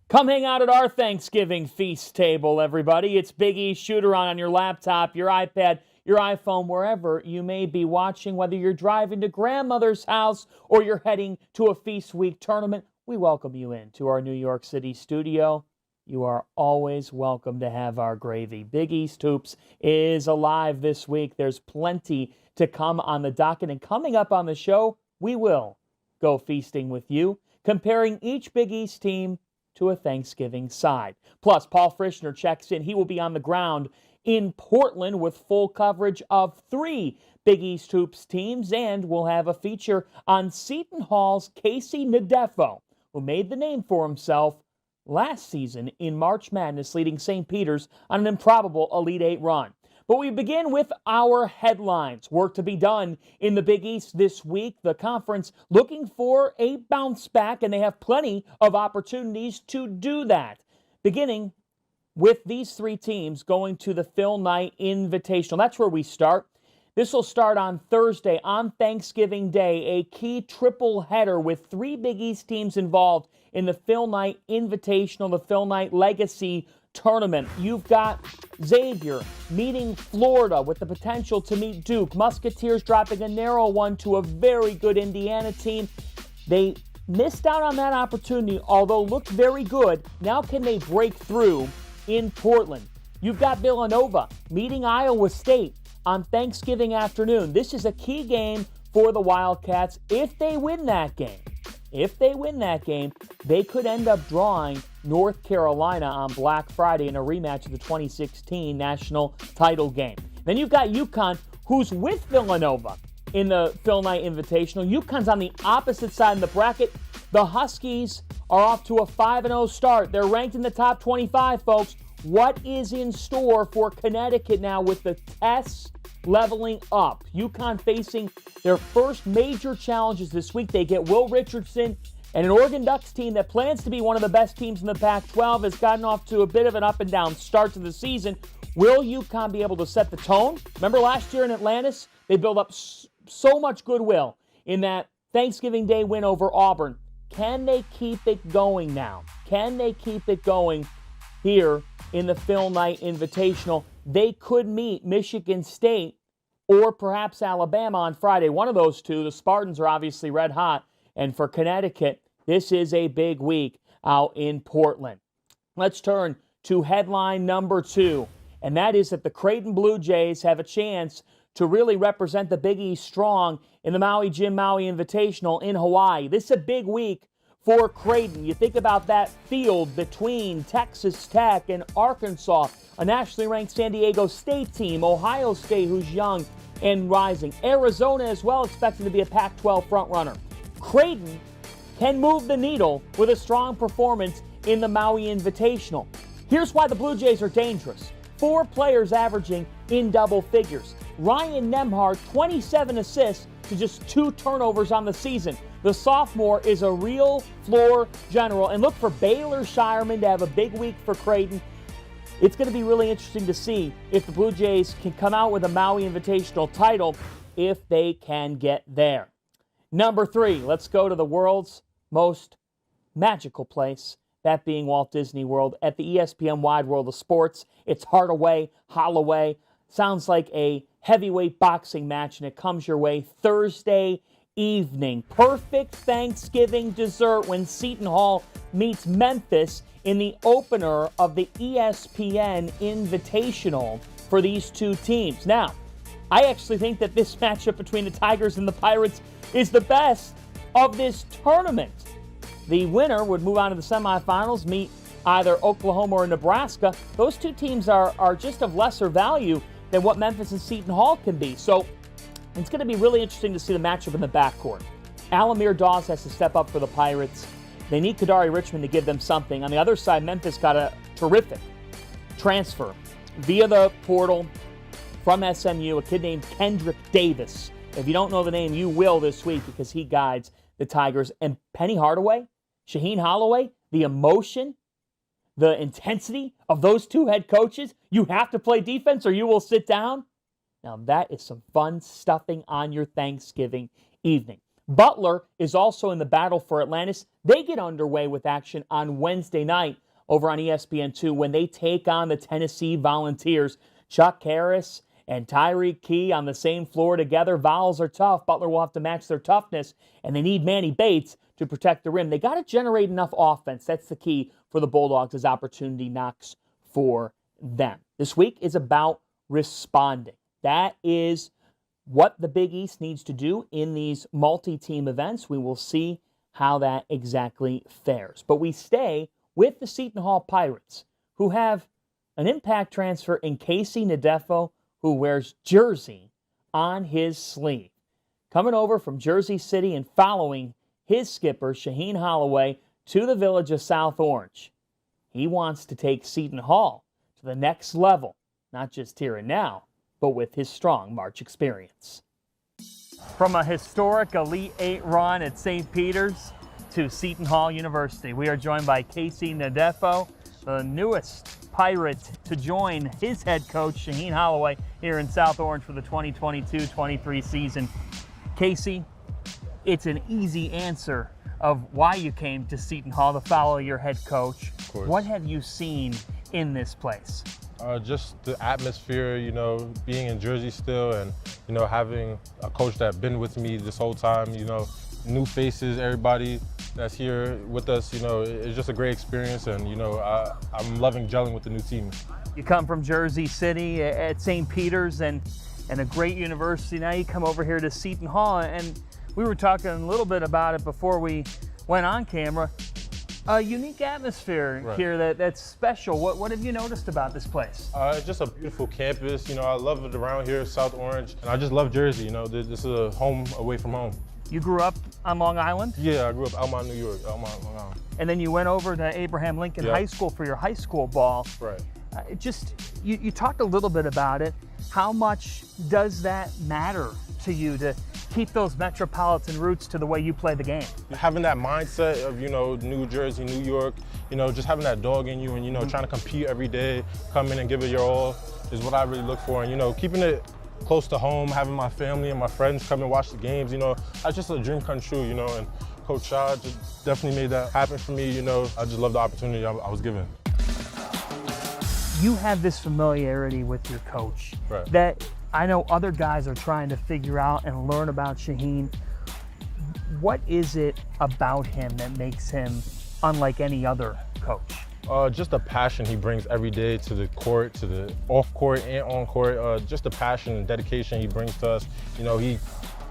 Come hang out at our Thanksgiving feast table, everybody. It's Big E's Shoot-Around on your laptop, your iPad, your iPhone, wherever you may be watching, whether you're driving to grandmother's house or you're heading to a Feast Week tournament. We welcome you into our New York City studio. You are always welcome to have our gravy. Big East Hoops is alive this week. There's plenty to come on the docket, and coming up on the show, we will go feasting with you, comparing each Big East team to a Thanksgiving side. Plus, Paul Frischner checks in. He will be on the ground in Portland with full coverage of 3 Big East Hoops teams, and we'll have a feature on Seton Hall's Casey Nadefo, who made the name for himself last season in March Madness, leading St. Peter's on an improbable Elite Eight run. But we begin with our headlines. Work to be done in the Big East this week. The conference looking for a bounce back, and they have plenty of opportunities to do that. Beginning with these 3 teams going to the Phil Knight Invitational. That's where we start. This will start on Thursday, on Thanksgiving Day, a key triple header with 3 Big East teams involved in the Phil Knight Invitational, the Phil Knight Legacy Tournament. You've got Xavier meeting Florida with the potential to meet Duke. Musketeers dropping a narrow one to a very good Indiana team. They missed out on that opportunity, although looked very good. Now can they break through in Portland? You've got Villanova meeting Iowa State on Thanksgiving afternoon. This is a key game for the Wildcats. If they win that game, they could end up drawing North Carolina on Black Friday in a rematch of the 2016 national title game. Then you've got UConn, who's with Villanova in the Phil Knight Invitational. UConn's on the opposite side of the bracket. The Huskies are off to a 5-0 start. They're ranked in the top 25, folks. What is in store for Connecticut now with the tests leveling up? UConn facing their first major challenges this week. They get Will Richardson, and an Oregon Ducks team that plans to be one of the best teams in the Pac-12 has gotten off to a bit of an up-and-down start to the season. Will UConn be able to set the tone? Remember last year in Atlantis, they built up so much goodwill in that Thanksgiving Day win over Auburn. Can they keep it going now? Can they keep it going here in the Phil Knight Invitational? They could meet Michigan State or perhaps Alabama on Friday. One of those two. The Spartans are obviously red hot. And for Connecticut, this is a big week out in Portland. Let's turn to headline number 2. And that is that the Creighton Blue Jays have a chance to really represent the Big East strong in the Maui Jim Maui Invitational in Hawaii. This is a big week for Creighton. You think about that field between Texas Tech and Arkansas, a nationally ranked San Diego State team, Ohio State, who's young and rising, Arizona as well, expected to be a Pac-12 frontrunner. Creighton can move the needle with a strong performance in the Maui Invitational. Here's why the Blue Jays are dangerous. 4 players averaging in double figures. Ryan Nembhard, 27 assists to just 2 turnovers on the season. The sophomore is a real floor general. And look for Baylor Shireman to have a big week for Creighton. It's going to be really interesting to see if the Blue Jays can come out with a Maui Invitational title, if they can get there. Number 3, let's go to the world's most magical place, that being Walt Disney World at the ESPN Wide World of Sports. It's Hardaway, Holloway. Sounds like a heavyweight boxing match, and it comes your way Thursday evening. Perfect Thanksgiving dessert when Seton Hall meets Memphis in the opener of the ESPN Invitational for these 2 teams. Now, I actually think that this matchup between the Tigers and the Pirates is the best of this tournament. The winner would move on to the semifinals, meet either Oklahoma or Nebraska. Those 2 teams are just of lesser value than what Memphis and Seton Hall can be. So it's going to be really interesting to see the matchup in the backcourt. Alamir Dawes has to step up for the Pirates. They need Kadari Richmond to give them something. On the other side, Memphis got a terrific transfer via the portal from SMU, a kid named Kendrick Davis. If you don't know the name, you will this week because he guides the Tigers. And Penny Hardaway, Shaheen Holloway, the emotion, the intensity of those 2 head coaches. You have to play defense or you will sit down. Now that is some fun stuffing on your Thanksgiving evening. Butler is also in the battle for Atlantis. They get underway with action on Wednesday night. over on ESPN2 when they take on the Tennessee Volunteers. Chuck Harris and Tyreek Key on the same floor together. Vols are tough. Butler will have to match their toughness, and they need Manny Bates to protect the rim. They got to generate enough offense. That's the key for the Bulldogs as opportunity knocks for them. This week is about responding. That is what the Big East needs to do in these multi-team events. We will see how that exactly fares. But we stay with the Seton Hall Pirates, who have an impact transfer in Casey Nadefo, who wears jersey on his sleeve. Coming over from Jersey City and following his skipper, Shaheen Holloway, to the village of South Orange. He wants to take Seton Hall to the next level, not just here and now, but with his strong March experience. From a historic Elite Eight run at St. Peter's to Seton Hall University, we are joined by Casey Nadefo, the newest Pirate to join his head coach, Shaheen Holloway, here in South Orange for the 2022-23 season. Casey, it's an easy answer of why you came to Seton Hall to follow your head coach. Of course. What have you seen in this place? Just the atmosphere, you know, being in Jersey still, and, you know, having a coach that's been with me this whole time, you know, new faces, everybody that's here with us, you know, it's just a great experience, and, you know, I'm loving gelling with the new team. You come from Jersey City at St. Peter's and a great university. Now you come over here to Seton Hall, and we were talking a little bit about it before we went on camera. A unique atmosphere here that's special. What have you noticed about this place? It's just a beautiful campus. You know, I love it around here, South Orange, and I just love Jersey. You know, this is a home away from home. You grew up on Long Island? Yeah, I grew up Elmont, New York, Elmont, Long Island. And then you went over to Abraham Lincoln High School for your high school ball. Right. You talked a little bit about it. How much does that matter to you to keep those metropolitan roots to the way you play the game? Having that mindset of, you know, New Jersey, New York, you know, just having that dog in you and, you know, trying to compete every day, come in and give it your all is what I really look for. And, you know, keeping it close to home, having my family and my friends come and watch the games, you know, that's just a dream come true, you know, and Coach Shaw just definitely made that happen for me, you know. I just love the opportunity I was given. You have this familiarity with your coach that I know other guys are trying to figure out and learn about Shaheen. What is it about him that makes him unlike any other coach? Just the passion he brings every day to the court, to the off court and on court. Just the passion and dedication he brings to us. You know, he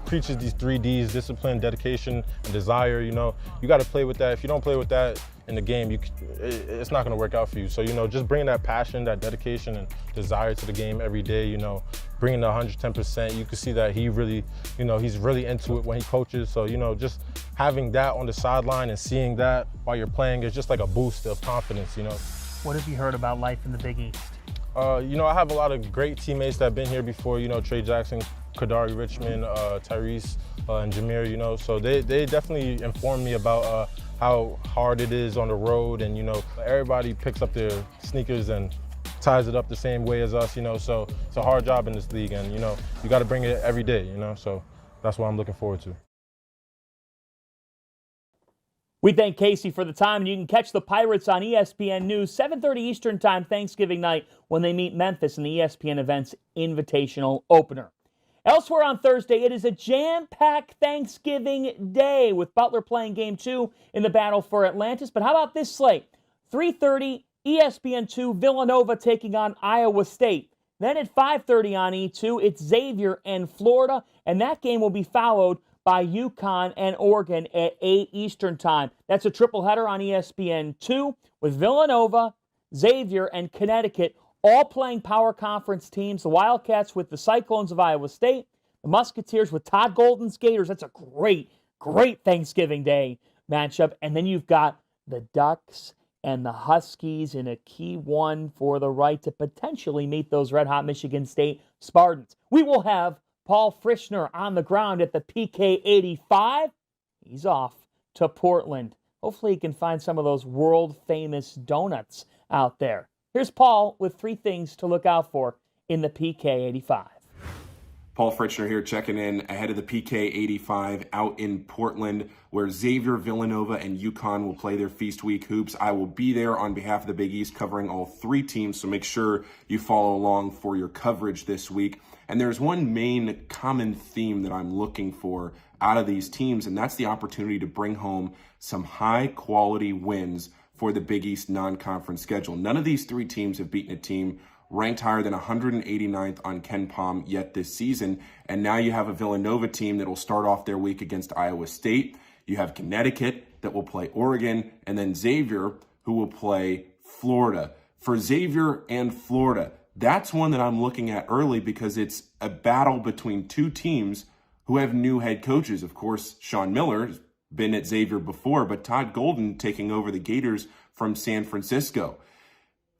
preaches these 3 Ds: discipline, dedication, and desire. You know, you got to play with that. If you don't play with that in the game, it's not going to work out for you. So, you know, just bringing that passion, that dedication and desire to the game every day, you know, bringing the 110%, you can see that he really, you know, he's really into it when he coaches. So, you know, just having that on the sideline and seeing that while you're playing is just like a boost of confidence, you know. What have you heard about life in the Big East? You know, I have a lot of great teammates that have been here before, you know, Trey Jackson, Kadari Richmond, Tyrese, and Jameer, you know. So they definitely informed me about how hard it is on the road, and, you know, everybody picks up their sneakers and ties it up the same way as us, you know. So it's a hard job in this league, and, you know, you got to bring it every day, you know. So that's what I'm looking forward to. We thank Casey for the time, and you can catch the Pirates on ESPN News, 7:30 Eastern Time, Thanksgiving night, when they meet Memphis in the ESPN Events Invitational Opener. Elsewhere on Thursday, it is a jam-packed Thanksgiving day with Butler playing Game 2 in the battle for Atlantis. But how about this slate? 3:30, ESPN2, Villanova taking on Iowa State. Then at 5:30 on E2, it's Xavier and Florida, and that game will be followed by UConn and Oregon at 8 Eastern Time. That's a triple header on ESPN2 with Villanova, Xavier, and Connecticut all playing power conference teams. The Wildcats with the Cyclones of Iowa State, the Musketeers with Todd Golden's Gators. That's a great Thanksgiving Day matchup. And then you've got the Ducks and the Huskies in a key one for the right to potentially meet those red-hot Michigan State Spartans. We will have Paul Frischner on the ground at the PK 85. He's off to Portland. Hopefully he can find some of those world-famous donuts out there. Here's Paul with 3 things to look out for in the PK 85. Paul Fritchner here checking in ahead of the PK 85 out in Portland, where Xavier, Villanova, and UConn will play their Feast Week hoops. I will be there on behalf of the Big East covering all three teams, so make sure you follow along for your coverage this week. And there's one main common theme that I'm looking for out of these teams, and that's the opportunity to bring home some high-quality wins for the Big East non-conference schedule. None of these three teams have beaten a team ranked higher than 189th on KenPom yet this season. And now you have a Villanova team that will start off their week against Iowa State. You have Connecticut that will play Oregon, and then Xavier who will play Florida. For Xavier and Florida, that's one that I'm looking at early because it's a battle between two teams who have new head coaches. Of course, Sean Miller has been at Xavier before, but Todd Golden taking over the Gators from San Francisco.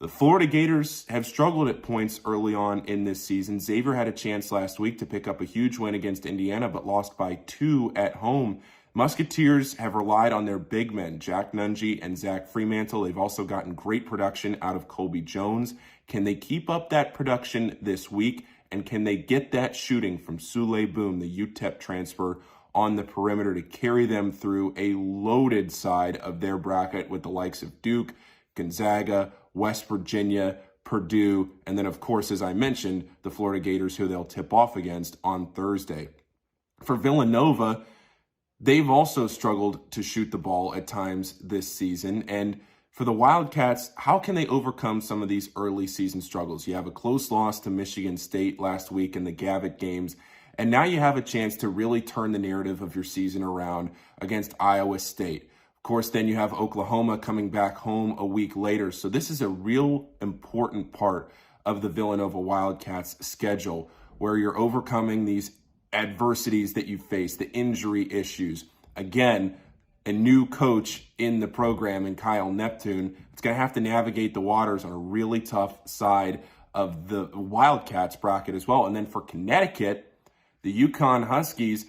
The Florida Gators have struggled at points early on in this season. Xavier had a chance last week to pick up a huge win against Indiana, but lost by 2 at home. Musketeers have relied on their big men, Jack Nunge and Zach Fremantle. They've also gotten great production out of Colby Jones. Can they keep up that production this week? And can they get that shooting from Sule Boom, the UTEP transfer, on the perimeter to carry them through a loaded side of their bracket with the likes of Duke, Gonzaga, West Virginia, Purdue, and then, of course, as I mentioned, the Florida Gators, who they'll tip off against on Thursday. For Villanova, they've also struggled to shoot the ball at times this season. And for the Wildcats, how can they overcome some of these early season struggles? You have a close loss to Michigan State last week in the Gavitt games, and now you have a chance to really turn the narrative of your season around against Iowa State. Of course, then you have Oklahoma coming back home a week later. So this is a real important part of the Villanova Wildcats schedule, where you're overcoming these adversities that you face, the injury issues. Again, a new coach in the program in Kyle Neptune. It's going to have to navigate the waters on a really tough side of the Wildcats bracket as well. And then for Connecticut, the UConn Huskies,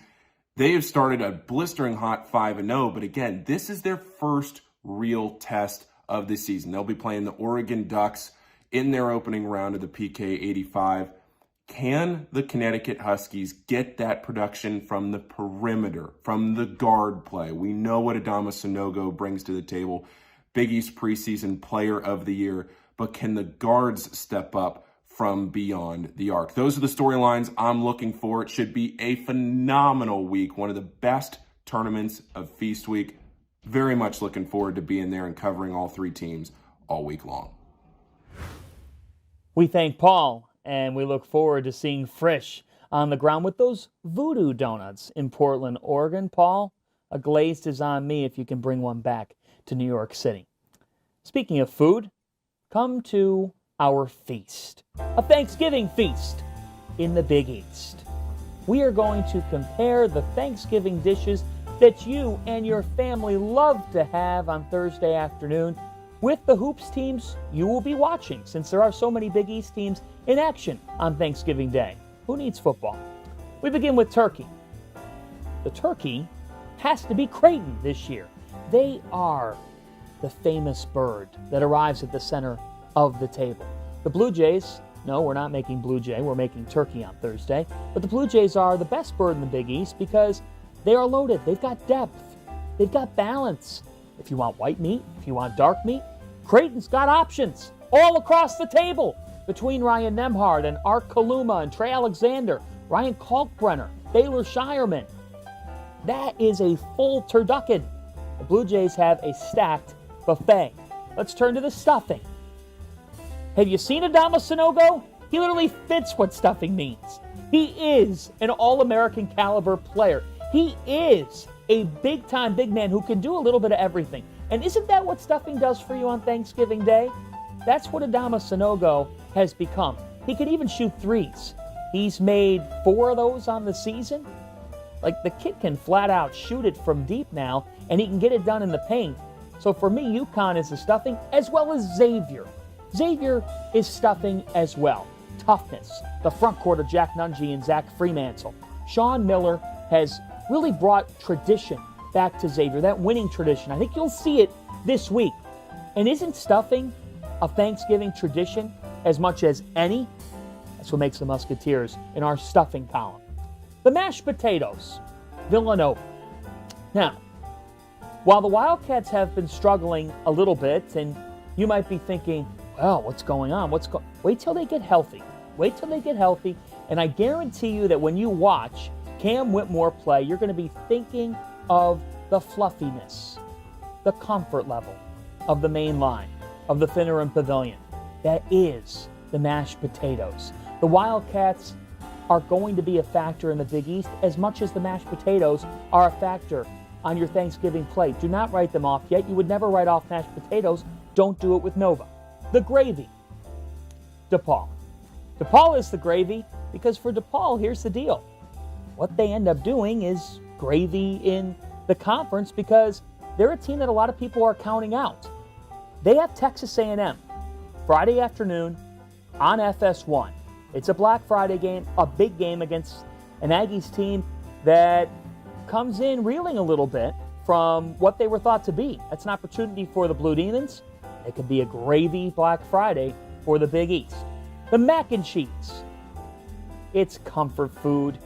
they have started a blistering hot 5-0, but again, this is their first real test of the season. They'll be playing the Oregon Ducks in their opening round of the PK 85. Can the Connecticut Huskies get that production from the perimeter, from the guard play? We know what Adama Sanogo brings to the table, Big East preseason player of the year, but can the guards step up from beyond the arc? Those are the storylines I'm looking for. It should be a phenomenal week, one of the best tournaments of Feast Week. Very much looking forward to being there and covering all three teams all week long. We thank Paul, and we look forward to seeing Frisch on the ground with those voodoo donuts in Portland, Oregon. Paul, a glazed is on me if you can bring one back to New York City. Speaking of food, come to our feast, a Thanksgiving feast in the Big East. We are going to compare the Thanksgiving dishes that you and your family love to have on Thursday afternoon with the hoops teams you will be watching, since there are so many Big East teams in action on Thanksgiving Day. Who needs football? We begin with turkey. The turkey has to be CREIGHTON this year. They are the famous bird that arrives at the center of the table. The Blue Jays, no, we're not making Blue Jay, we're making turkey on Thursday, but the Blue Jays are the best bird in the Big East because they are loaded. They've got depth. They've got balance. If you want white meat, if you want dark meat, CREIGHTON's got options all across the table between Ryan Nembhard and Art Kaluma and Trey Alexander, Ryan Kalkbrenner, Baylor Shireman. That is a full turducken. The Blue Jays have a stacked buffet. Let's turn to the stuffing. Have you seen Adama Sanogo? He literally fits what stuffing means. He is an All-American caliber player. He is a big-time big man who can do a little bit of everything. And isn't that what stuffing does for you on Thanksgiving Day? That's what Adama Sanogo has become. He can even shoot threes. He's made 4 of those on the season. Like, the kid can flat out shoot it from deep now, and he can get it done in the paint. So for me, UConn is the stuffing, as well as Xavier. Xavier is stuffing as well. Toughness. The front court of Jack Nunge and Zach Fremantle. Sean Miller has really brought tradition back to Xavier, that winning tradition. I think you'll see it this week. And isn't stuffing a Thanksgiving tradition as much as any? That's what makes the Musketeers in our stuffing column. The mashed potatoes, Villanova. Now, while the Wildcats have been struggling a little bit, and you might be thinking, well, what's going on? Wait till they get healthy. Wait till they get healthy, and I guarantee you that when you watch Cam Whitmore play, you're going to be thinking of the fluffiness, the comfort level of the main line, of the Finneran Pavilion. That is the mashed potatoes. The Wildcats are going to be a factor in the Big East as much as the mashed potatoes are a factor on your Thanksgiving plate. Do not write them off yet. You would never write off mashed potatoes. Don't do it with Nova. The gravy, DePaul. DePaul is the gravy because for DePaul, here's the deal. What they end up doing is gravy in the conference because they're a team that a lot of people are counting out. They have Texas A&M Friday afternoon on FS1. It's a Black Friday game, a big game against an Aggies team that comes in reeling a little bit from what they were thought to be. That's an opportunity for the Blue Demons. It could be a gravy Black Friday for the Big East. The mac and cheese. It's comfort food.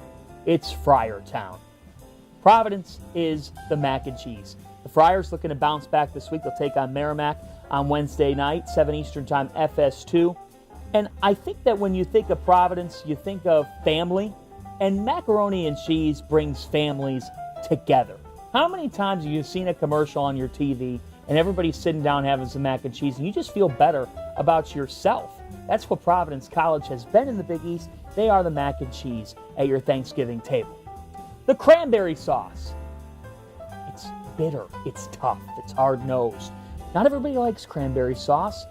It's Friartown. Providence is the mac and cheese. The Friars looking to bounce back this week. They'll take on Merrimack on Wednesday night, 7 Eastern Time, FS2. And I think that when you think of Providence, you think of family, and macaroni and cheese brings families together. How many times have you seen a commercial on your TV and everybody's sitting down having some mac and cheese and you just feel better about yourself? That's what Providence College has been in the Big East. They are the mac and cheese at your Thanksgiving table. The cranberry sauce. It's bitter, it's tough, it's hard-nosed. Not everybody likes cranberry sauce.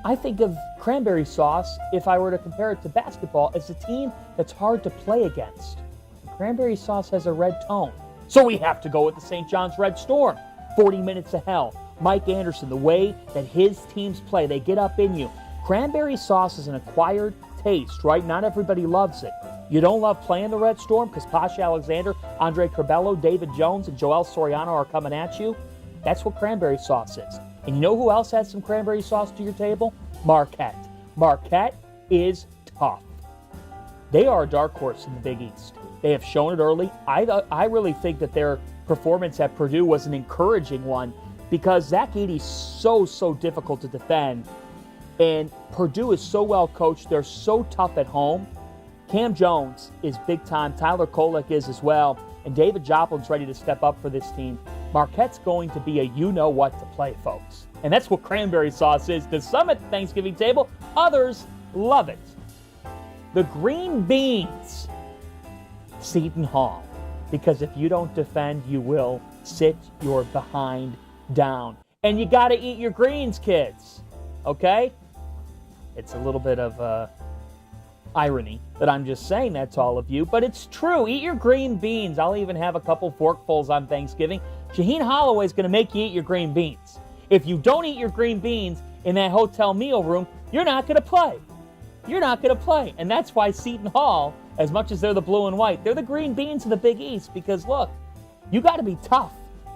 I think of cranberry sauce, if I were to compare it to basketball, as a team that's hard to play against. Cranberry sauce has a red tone. So we have to go with the St. John's Red Storm. 40 minutes of hell. Mike Anderson, the way that his teams play, they get up in you. Cranberry sauce is an acquired taste, right? Not everybody loves it. You don't love playing the Red Storm because Pasha Alexander, Andre Curbelo, David Jones, and Joel Soriano are coming at you? That's what cranberry sauce is. And you know who else has some cranberry sauce to your table? Marquette. Marquette is tough. They are a dark horse in the Big East. They have shown it early. I really think that their performance at Purdue was an encouraging one because Zach Edey's so difficult to defend. And Purdue is so well coached. They're so tough at home. Cam Jones is big time. Tyler Kolek is as well. And David Joplin's ready to step up for this team. Marquette's going to be a you-know-what to play, folks. And that's what cranberry sauce is to some at the Thanksgiving table. Others love it. The green beans. Seton Hall. Because if you don't defend, you will sit your behind down. And you got to eat your greens, kids. Okay? It's a little bit of irony that I'm just saying that to all of you, but it's true. Eat your green beans. I'll even have a couple forkfuls on Thanksgiving. Shaheen Holloway's going to make you eat your green beans. If you don't eat your green beans in that hotel meal room, you're not going to play. You're not going to play. And that's why Seton Hall, as much as they're the blue and white, they're the green beans of the Big East because, look, you got to be tough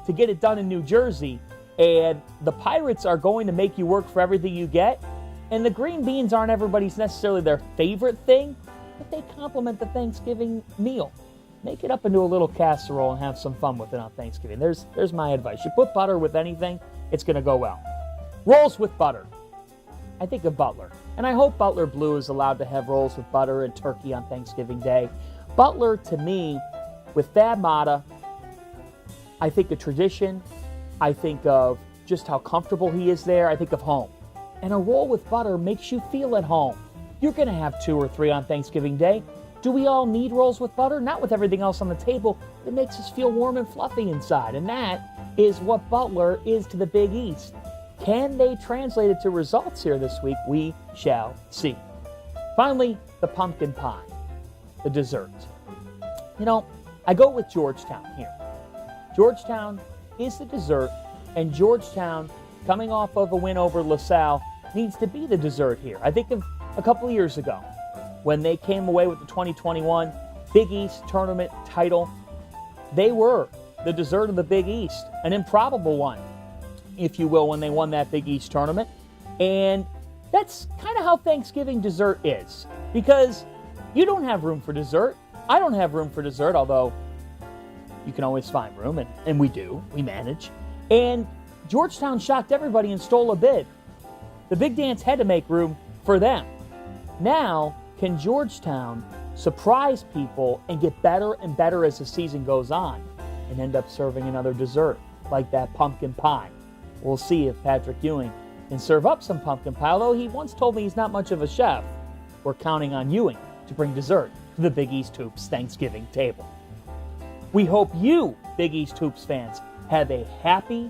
to get it done in New Jersey, and the Pirates are going to make you work for everything you get. And the green beans aren't everybody's necessarily their favorite thing, but they complement the Thanksgiving meal. Make it up into a little casserole and have some fun with it on Thanksgiving. There's my advice. You put butter with anything, it's going to go well. Rolls with butter. I think of Butler. And I hope Butler Blue is allowed to have rolls with butter and turkey on Thanksgiving Day. Butler, to me, with Thad Matta, I think of tradition. I think of just how comfortable he is there. I think of home. And a roll with butter makes you feel at home. You're going to have 2 or 3 on Thanksgiving Day. Do we all need rolls with butter? Not with everything else on the table. It makes us feel warm and fluffy inside. And that is what Butler is to the Big East. Can they translate it to results here this week? We shall see. Finally, the pumpkin pie, the dessert. You know, I go with Georgetown here. Georgetown is the dessert, and Georgetown, coming off of a win over LaSalle, needs to be the dessert here. I think of a couple of years ago when they came away with the 2021 Big East tournament title. They were the dessert of the Big East, an improbable one, if you will, when they won that Big East tournament. And That's kind of how Thanksgiving dessert is, because you don't have room for dessert. I don't have room for dessert, although you can always find room, and we do. We manage. And Georgetown shocked everybody and stole a bid. The big dance had to make room for them. Now, can Georgetown surprise people and get better and better as the season goes on and end up serving another dessert like that pumpkin pie? We'll see if Patrick Ewing can serve up some pumpkin pie, although he once told me he's not much of a chef. We're counting on Ewing to bring dessert to the Big East Hoops Thanksgiving table. We hope you, Big East Hoops fans, have a happy,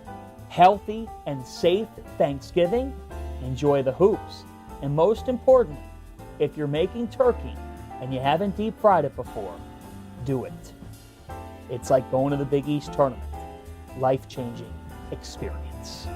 healthy, and safe Thanksgiving. Enjoy the hoops. And most important, if you're making turkey and you haven't deep fried it before, do it. It's like going to the Big East tournament. Life-changing experience.